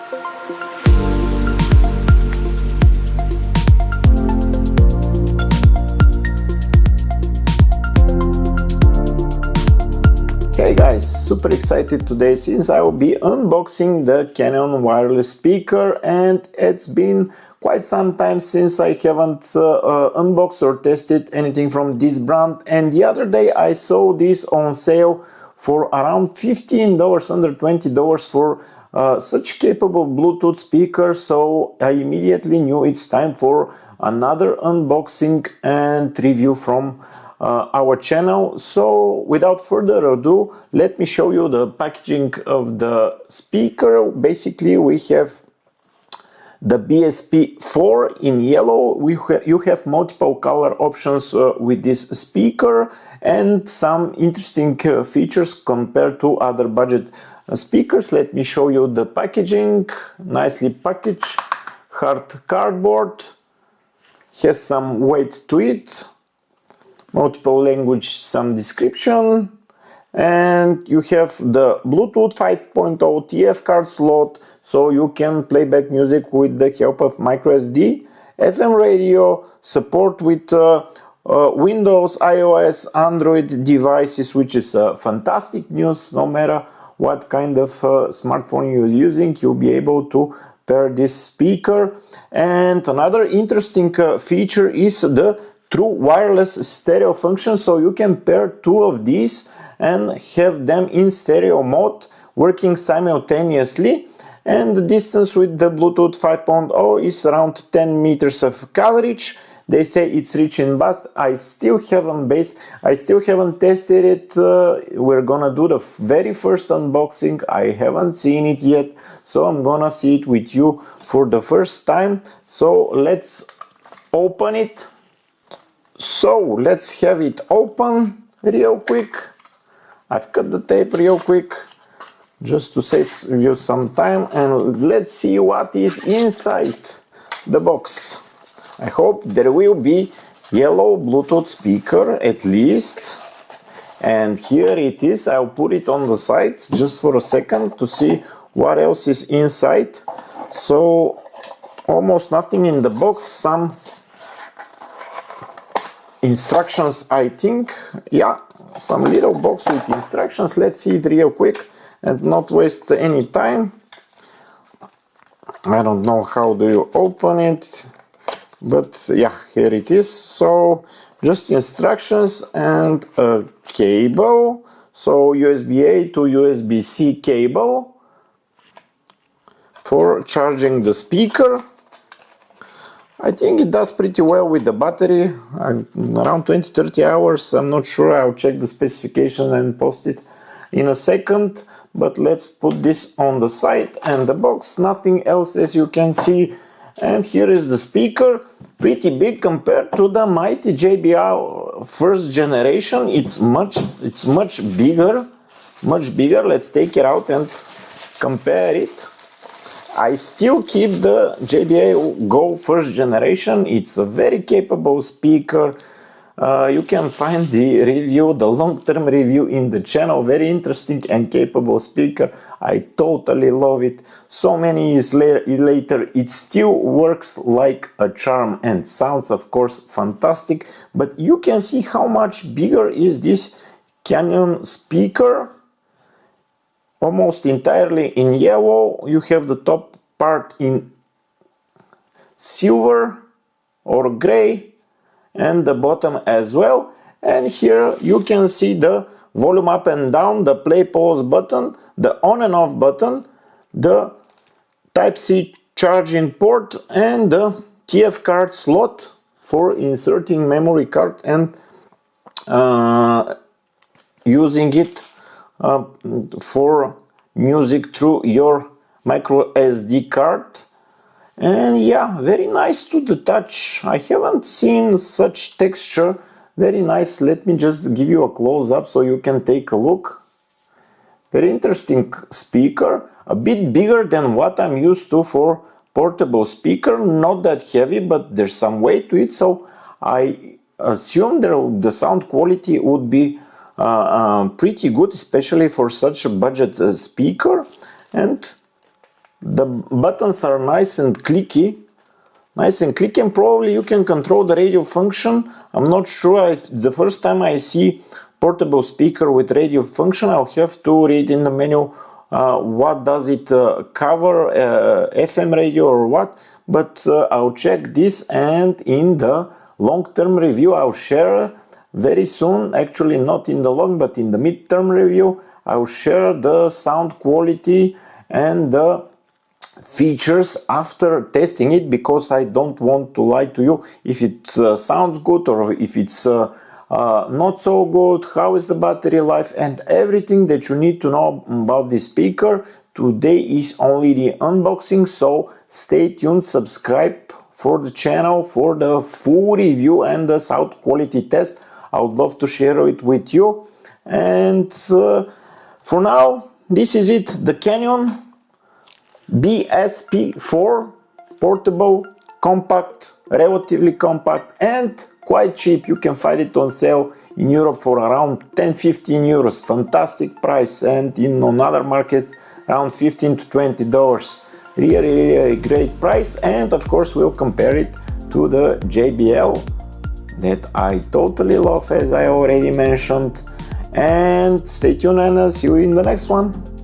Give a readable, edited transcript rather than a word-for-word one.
Hey guys, super excited today since I will be unboxing the Canyon wireless speaker, and it's been quite some time since I haven't unboxed or tested anything from this brand. And the other day I saw this on sale for around $15, under $20 for such capable Bluetooth speaker. So I immediately knew it's time for another unboxing and review from our channel. So without further ado, let me show you the packaging of the speaker. Basically we have the BSP-4 in yellow. You have multiple color options with this speaker, and some interesting features compared to other budget speakers. Let me show you the packaging. Nicely packaged, hard cardboard, has some weight to it, multiple language, some description, and you have the Bluetooth 5.0 TF card slot, so you can play back music with the help of MicroSD, FM radio, support with Windows, iOS, Android devices, which is fantastic news. No matter what kind of smartphone you're using, you'll be able to pair this speaker. And another interesting feature is the true wireless stereo function, so you can pair two of these and have them in stereo mode working simultaneously. And the distance with the Bluetooth 5.0 is around 10 meters of coverage. They say it's rich in bass. I still haven't tested it. We're gonna do the very first unboxing. I haven't seen it yet, so I'm gonna see it with you for the first time. So let's open it. So let's have it open real quick. I've cut the tape real quick just to save you some time, and let's see what is inside the box. I hope there will be yellow Bluetooth speaker at least. And here it is. I'll put it on the side just for a second to see what else is inside. So almost nothing in the box. Some instructions, I think. Yeah, some little box with instructions. Let's see it real quick and not waste any time. I don't know how do you open it, but yeah, here it is. So just instructions and a cable. So USB-A to USB-C cable for charging the speaker. I think it does pretty well with the battery, around 20-30 hours. I'm not sure. I'll check the specification and post it in a second. But let's put this on the side, and the box, nothing else as you can see. And here is the speaker, pretty big compared to the mighty JBL first generation. It's much bigger. Let's take it out and compare it. I still keep the JBL Go first generation. It's a very capable speaker. You can find the review, the long-term review in the channel. Very interesting and capable speaker. I totally love it. So many years later, it still works like a charm and sounds, of course, fantastic. But you can see how much bigger is this Canyon speaker. Almost entirely in yellow. You have the top part in silver or gray, and the bottom as well. And here you can see the volume up and down, the play pause button, the on and off button, the Type-C charging port, and the TF card slot for inserting memory card and using it for music through your MicroSD card. And yeah, very nice to the touch. I haven't seen such texture. Very nice. Let me just give you a close-up so you can take a look. Very interesting speaker. A bit bigger than what I'm used to for portable speaker. Not that heavy, but there's some weight to it. So I assume the sound quality would be pretty good, especially for such a budget speaker. And The buttons are nice and clicky, and probably you can control the radio function. I'm not sure, it's the first time I see portable speaker with radio function. I'll have to read in the menu what does it cover, FM radio or what, but I'll check this, and in the long-term review I'll share very soon, actually not in the long but in the mid-term review, I'll share the sound quality and the features after testing it, because I don't want to lie to you if it sounds good or if it's not so good, how is the battery life, and everything that you need to know about this speaker. Today is only the unboxing, so stay tuned, subscribe for the channel for the full review and the sound quality test. I would love to share it with you. And for now, this is it, the Canyon BSP-4, portable, compact, relatively compact, and quite cheap. You can find it on sale in Europe for around 10-15 euros. Fantastic price, and on other markets around $15 to $20. Really great price, and of course we'll compare it to the JBL that I totally love, as I already mentioned. And stay tuned, and I'll see you in the next one.